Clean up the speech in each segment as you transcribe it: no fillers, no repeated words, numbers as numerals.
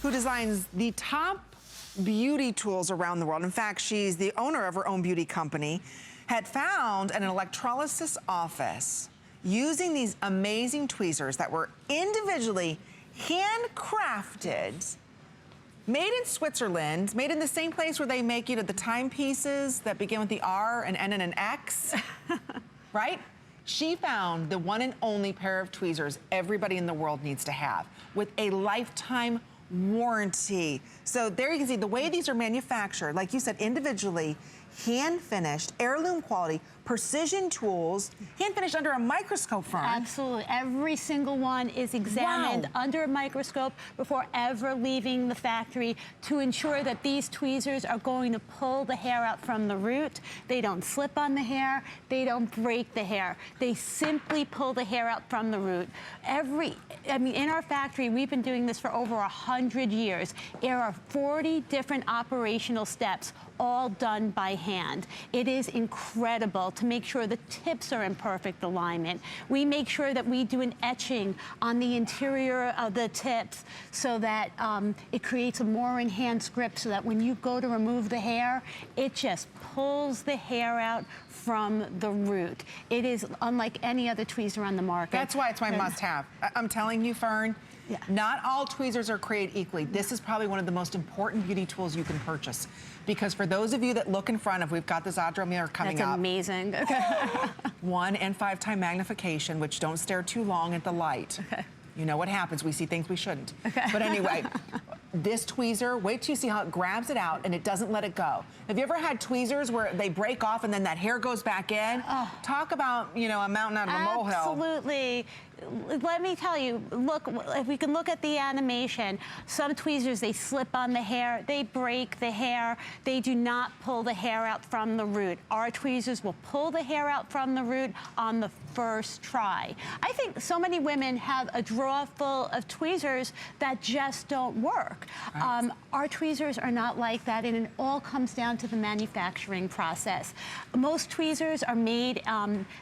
who designs the top beauty tools around the world. In fact, she's the owner of her own beauty company, had found an electrolysis office using these amazing tweezers that were individually handcrafted, made in Switzerland, made in the same place where they make, the timepieces that begin with the R and end in an X, right? She found the one and only pair of tweezers everybody in the world needs to have with a lifetime warranty. So there you can see the way these are manufactured, like you said, individually, hand finished, heirloom quality, precision tools, hand finished under a microscope, Fern. Absolutely. Every single one is examined under a microscope before ever leaving the factory to ensure that these tweezers are going to pull the hair out from the root. They don't slip on the hair. They don't break the hair. They simply pull the hair out from the root. In our factory, we've been doing this for over 100 years. There are 40 different operational steps, all done by hand. It is incredible to make sure the tips are in perfect alignment. We make sure that we do an etching on the interior of the tips so that it creates a more enhanced grip so that when you go to remove the hair, it just pulls the hair out from the root. It is unlike any other tweezer on the market. That's why it's my must-have. I'm telling you, Fern, not all tweezers are created equally. This is probably one of the most important beauty tools you can purchase. Because for those of you that look in front of, we've got this Audra mirror coming up. That's amazing. 1 and 5 time magnification, which don't stare too long at the light. Okay. You know what happens, we see things we shouldn't. Okay. But anyway, this tweezer, wait till you see how it grabs it out and it doesn't let it go. Have you ever had tweezers where they break off and then that hair goes back in? Oh. Talk about, a mountain out of a molehill. Absolutely. Let me tell you, look, if we can look at the animation, some tweezers, they slip on the hair, they break the hair, they do not pull the hair out from the root. Our tweezers will pull the hair out from the root on the first try. I think so many women have a drawer full of tweezers that just don't work. Right. Our tweezers are not like that, and it all comes down to the manufacturing process. Most tweezers are made,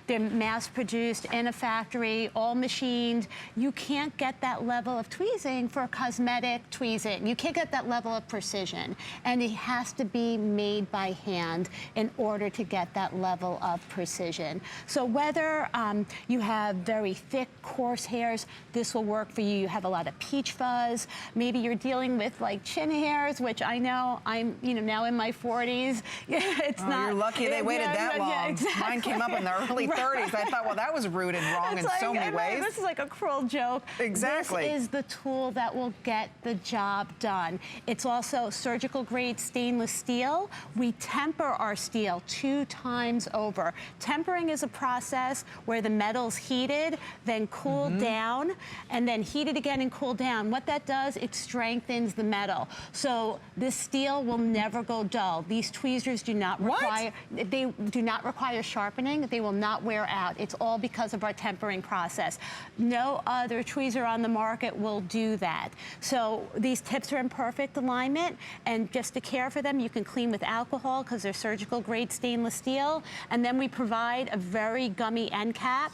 they're mass-produced in a factory, all machined. You can't get that level of tweezing for cosmetic tweezing. You can't get that level of precision, and it has to be made by hand in order to get that level of precision. So whether you have very thick, coarse hairs, this will work for you. You have a lot of peach fuzz. Maybe you're dealing with like chin hairs, which I know I'm, now in my 40s. It's not. You're lucky they waited that long. Yeah, exactly. Mine came up in the early 30s. I thought, well, that was rooted wrong in so many ways. This is like a cruel joke. Exactly. This is the tool that will get the job done. It's also surgical grade stainless steel. We temper our steel 2 times over. Tempering is a process where the metal's heated, then cooled down, and then heated again and cooled down. What that does, it strengthens the metal. So this steel will never go dull. These tweezers do not require, they do not require sharpening. They will not wear out. It's all because of our tempering process. No other tweezer on the market will do that. So these tips are in perfect alignment, and just to care for them, you can clean with alcohol because they're surgical grade stainless steel. And then we provide a very gummy end cap.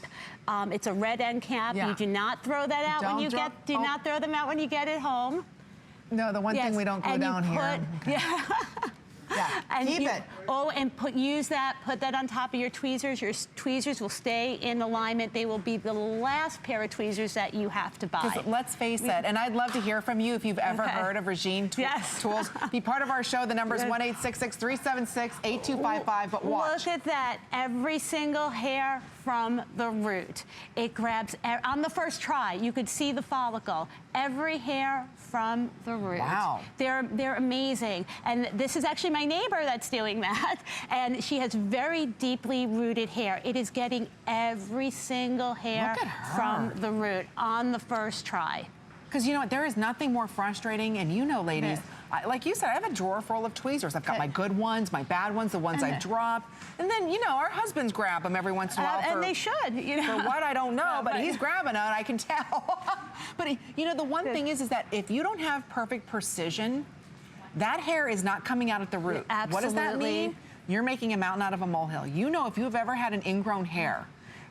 It's a red end cap. You do not throw that out when you get, do not throw them out when you get it home. No, the one thing we don't go down here. Yeah, and keep it. Oh, and use that, put that on top of your tweezers. Your tweezers will stay in alignment. They will be the last pair of tweezers that you have to buy. Let's face it, and I'd love to hear from you if you've ever heard of Regine tools. Be part of our show. The number is 1-866-376-8255, but watch. Look at that. Every single hair from the root. It grabs, on the first try, you could see the follicle. Every hair from the root. Wow. They're amazing. And this is actually my neighbor that's doing that. And she has very deeply rooted hair. It is getting every single hair from the root on the first try. Because you know what, there is nothing more frustrating, and ladies, like you said, I have a drawer full of tweezers. I've got my good ones, my bad ones, the ones I dropped. And then, our husbands grab them every once in a while. And they should, For what, I don't know, but he's grabbing it, I can tell. But, the one thing is that if you don't have perfect precision, that hair is not coming out at the root. Absolutely. What does that mean? You're making a mountain out of a molehill. If you've ever had an ingrown hair,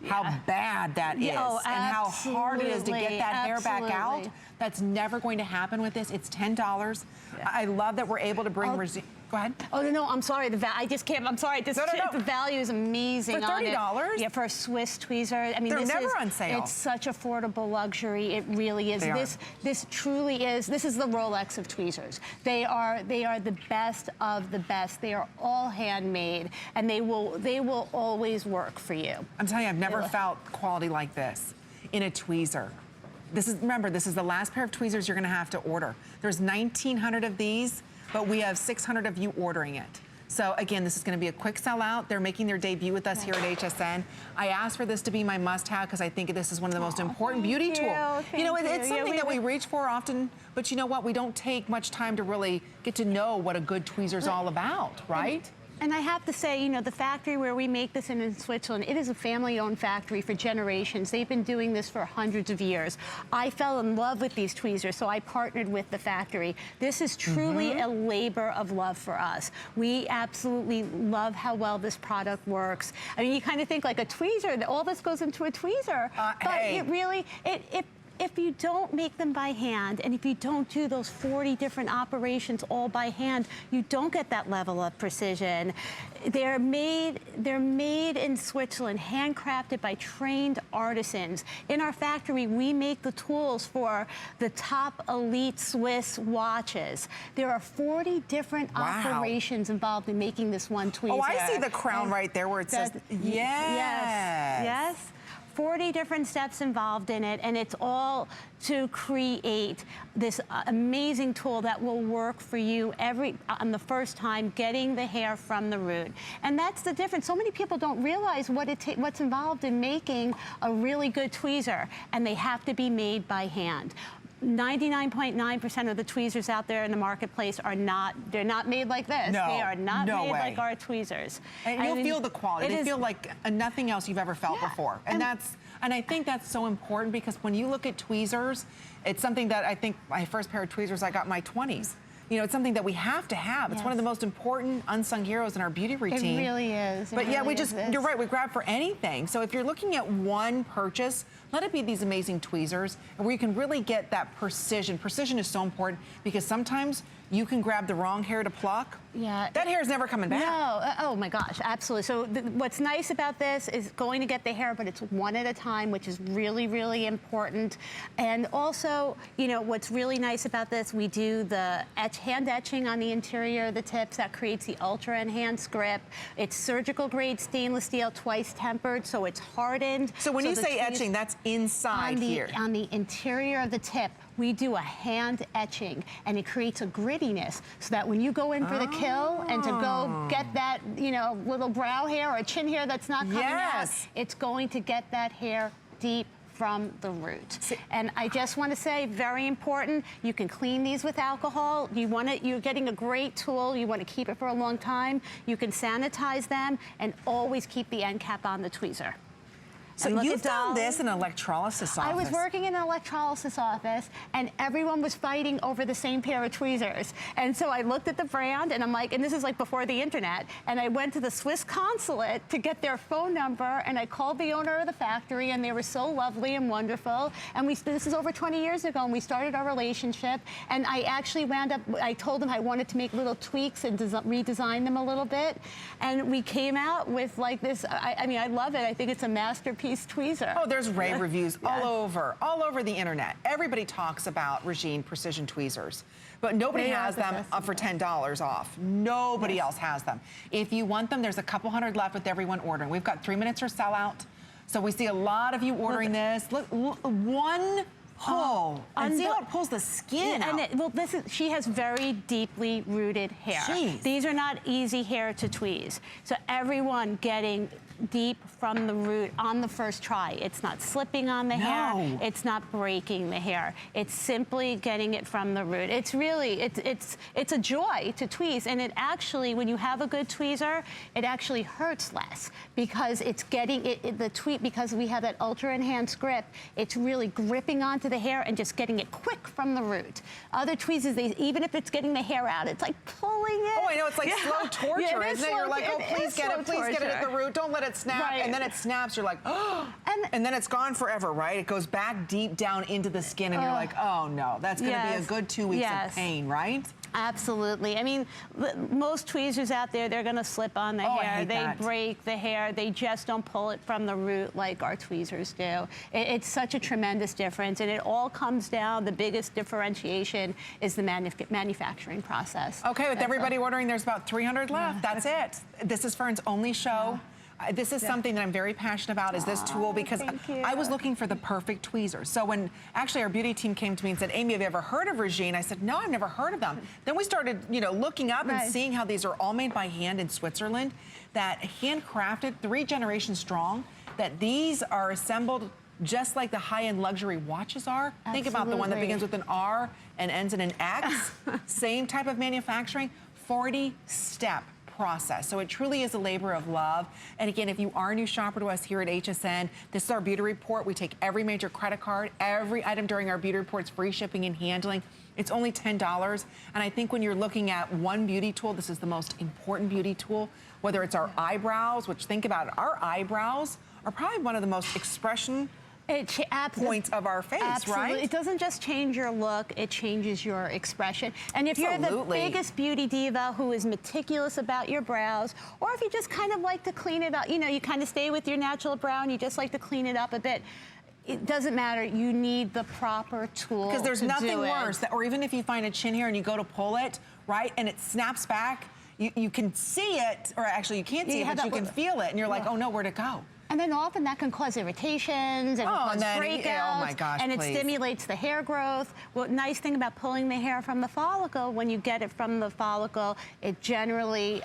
how bad that is Oh, and how hard it is to get that hair back out. That's never going to happen with this. It's $10. Yeah. I love that we're able to bring Regine. Go ahead. Oh, no, I'm sorry. I just can't. I'm sorry. This, No. The value is amazing. For $30? On it. Yeah, for a Swiss tweezer. I mean, They're never on sale. It's such affordable luxury. It really is. This truly is. This is the Rolex of tweezers. They are the best of the best. They are all handmade, and they will always work for you. I'm telling you, I've never felt quality like this in a tweezer. Remember, this is the last pair of tweezers you're going to have to order. There's 1,900 of these, but we have 600 of you ordering it. So again, this is going to be a quick sellout. They're making their debut with us here at HSN. I asked for this to be my must-have because I think this is one of the most important beauty tools. You know, it's something that we reach for often, but you know what? We don't take much time to really get to know what a good tweezer is all about, right? And I have to say, you know, the factory where we make this in Switzerland, it is a family-owned factory for generations. They've been doing this for hundreds of years. I fell in love with these tweezers, so I partnered with the factory. This is truly a labor of love for us. We absolutely love how well this product works. I mean, you kind of think like a tweezer, all this goes into a tweezer, but it really, if you don't make them by hand, and if you don't do those 40 different operations all by hand, you don't get that level of precision. They're made in Switzerland, handcrafted by trained artisans. In our factory, we make the tools for the top elite Swiss watches. There are 40 different operations involved in making this one tweezer. Oh, I see the crown right there where it says, yes. 40 different steps involved in it, and it's all to create this amazing tool that will work for you on the first time getting the hair from the root. And that's the difference. So many people don't realize what's involved in making a really good tweezer, and they have to be made by hand. 99.9% of the tweezers out there in the marketplace they're not made like this. No, they are not made way. Like our tweezers. And you'll feel the quality. They feel like nothing else you've ever felt before. And I think that's so important because when you look at tweezers, it's something that I think my first pair of tweezers I got in my 20s. You know, it's something that we have to have. It's one of the most important unsung heroes in our beauty routine. It really is. But yeah, you're right, we grab for anything. So if you're looking at one purchase, let it be these amazing tweezers where you can really get that precision. Precision is so important because sometimes you can grab the wrong hair to pluck. Yeah. That hair is never coming back. No, oh my gosh, absolutely. So what's nice about this is going to get the hair, but it's one at a time, which is really, really important. And also, you know, what's really nice about this, we do the hand etching on the interior of the tips that creates the ultra enhanced grip. It's surgical grade stainless steel, twice tempered, so it's hardened. So when you say etching, that's inside here. On the interior of the tip, we do a hand etching, and it creates a grittiness so that when you go in for the kill and to go get that, you know, little brow hair or chin hair that's not coming out, it's going to get that hair deep from the root. And I just want to say, very important, you can clean these with alcohol. You're getting a great tool. You want to keep it for a long time. You can sanitize them and always keep the end cap on the tweezer. So you found this in an electrolysis office. I was working in an electrolysis office, and everyone was fighting over the same pair of tweezers. And so I looked at the brand, and I'm like, and this is like before the internet, and I went to the Swiss consulate to get their phone number, and I called the owner of the factory, and they were so lovely and wonderful. And this is over 20 years ago, and we started our relationship. And I actually I told them I wanted to make little tweaks and redesign them a little bit. And we came out with like this, I mean, I love it. I think it's a masterpiece tweezer. Oh, there's rave reviews all over the internet. Everybody talks about Regine precision tweezers, but nobody has them for $10 off. Nobody else has them. If you want them, there's a couple hundred left with everyone ordering. We've got 3 minutes or sellout. So we see a lot of you ordering this. Look, one pull, and see how it pulls the skin out. And she has very deeply rooted hair. Jeez. These are not easy hair to tweeze. So everyone getting deep from the root on the first try. It's not slipping on the hair. It's not breaking the hair. It's simply getting it from the root. It's really, it's a joy to tweeze. And it actually, when you have a good tweezer, it actually hurts less because it's getting because we have that ultra enhanced grip, it's really gripping onto the hair and just getting it quick from the root. Other tweezers, even if it's getting the hair out, it's like pulling it. Oh, I know, it's like slow torture, isn't it? You're like, oh, please get it at the root. Don't let let it snap, Right. and then it snaps, you're like, oh, and then it's gone forever, right? It goes back deep down into the skin, and you're like, oh no, that's gonna be a good 2 weeks of pain, right? Absolutely. I mean, most tweezers out there, they're going to slip on the hair. They break the hair. They just don't pull it from the root like our tweezers do. It's such a tremendous difference, and it all comes down, the biggest differentiation is the manufacturing process. Okay, with everybody ordering, there's about 300 left. That's it. This is Fern's only show. This is something that I'm very passionate about, is this tool, because I was looking for the perfect tweezers. So when actually our beauty team came to me and said, Amy, have you ever heard of Regine? I said, no, I've never heard of them. Then we started, you know, looking up and seeing how these are all made by hand in Switzerland, that handcrafted, 3 generations strong, that these are assembled just like the high-end luxury watches are. Think about the one that begins with an R and ends in an X. Same type of manufacturing, 40-step process. So it truly is a labor of love. And again, if you are a new shopper to us here at HSN, this is our beauty report. We take every major credit card. Every item during our beauty report is free shipping and handling. It's only $10. And I think when you're looking at one beauty tool, this is the most important beauty tool, whether it's our eyebrows, which think about it, our eyebrows are probably one of the most expression points of our face, right? It doesn't just change your look, it changes your expression. And if you're the biggest beauty diva who is meticulous about your brows, or if you just kind of like to clean it up, you know, you kind of stay with your natural brow and you just like to clean it up a bit, it doesn't matter. You need the proper tool. Because there's nothing worse, or even if you find a chin hair and you go to pull it, right, and it snaps back, you can see it, or actually you can't see it, but you can feel it, and you're like, oh no, where'd it go? And then often that can cause irritations and cause breakouts. Oh my gosh, and it stimulates the hair growth. Well, nice thing about pulling the hair from the follicle, when you get it from the follicle, it generally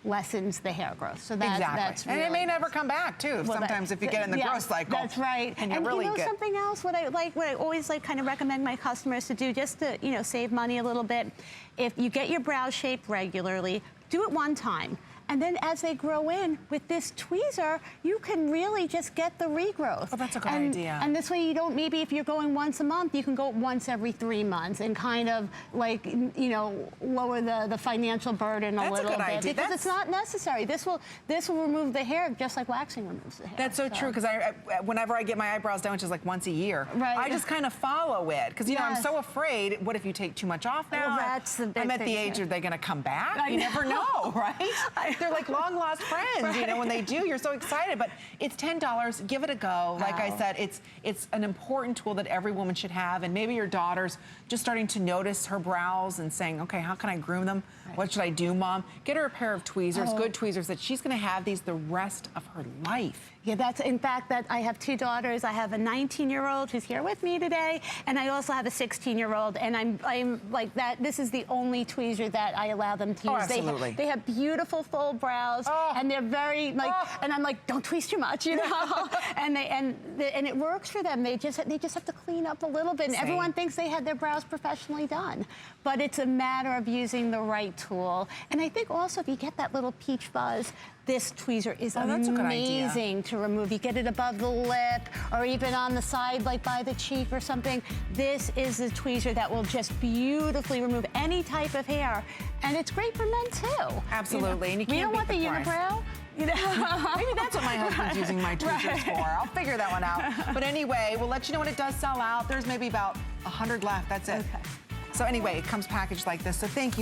lessens the hair growth. So that's really and it may never come back too. Sometimes if you get in the growth cycle. That's right. And you know something else, what I always kind of recommend my customers to do, just to save money a little bit, if you get your brows shaped regularly, do it one time. And then as they grow in, with this tweezer, you can really just get the regrowth. Oh, that's a good idea. And this way you don't, maybe if you're going once a month, you can go once every 3 months and kind of like, lower the financial burden a little bit. Idea. Because it's not necessary. This will remove the hair just like waxing removes the hair. That's so true, because whenever I get my eyebrows done, which is like once a year, I just kind of follow it. Because, I'm so afraid, what if you take too much off now? Well, that's the big I'm at the age, are they going to come back? You never know, right? They're like long lost friends, when they do, you're so excited. But it's $10, give it a go. Like I said, it's an important tool that every woman should have. And maybe your daughter's just starting to notice her brows and saying, okay, how can I groom them? What should I do, Mom? Get her a pair of tweezers, good tweezers, that she's going to have these the rest of her life. Yeah, in fact, I have 2 daughters. I have a 19-year-old who's here with me today, and I also have a 16-year-old, and I'm like that. This is the only tweezer that I allow them to use. Absolutely. They have beautiful full brows, and they're very and I'm like, don't tweeze too much, and it works for them. They just have to clean up a little bit, and everyone thinks they had their brows professionally done, but it's a matter of using the right tool. And I think also if you get that little peach fuzz, this tweezer is amazing to remove. You get it above the lip or even on the side, like by the cheek or something. This is a tweezer that will just beautifully remove any type of hair. And it's great for men too. Absolutely. And you can't want the unibrow? Maybe that's what my husband's using my tweezers for. I'll figure that one out. But anyway, we'll let you know when it does sell out. There's maybe about 100 left. That's it. So anyway, it comes packaged like this. So thank you.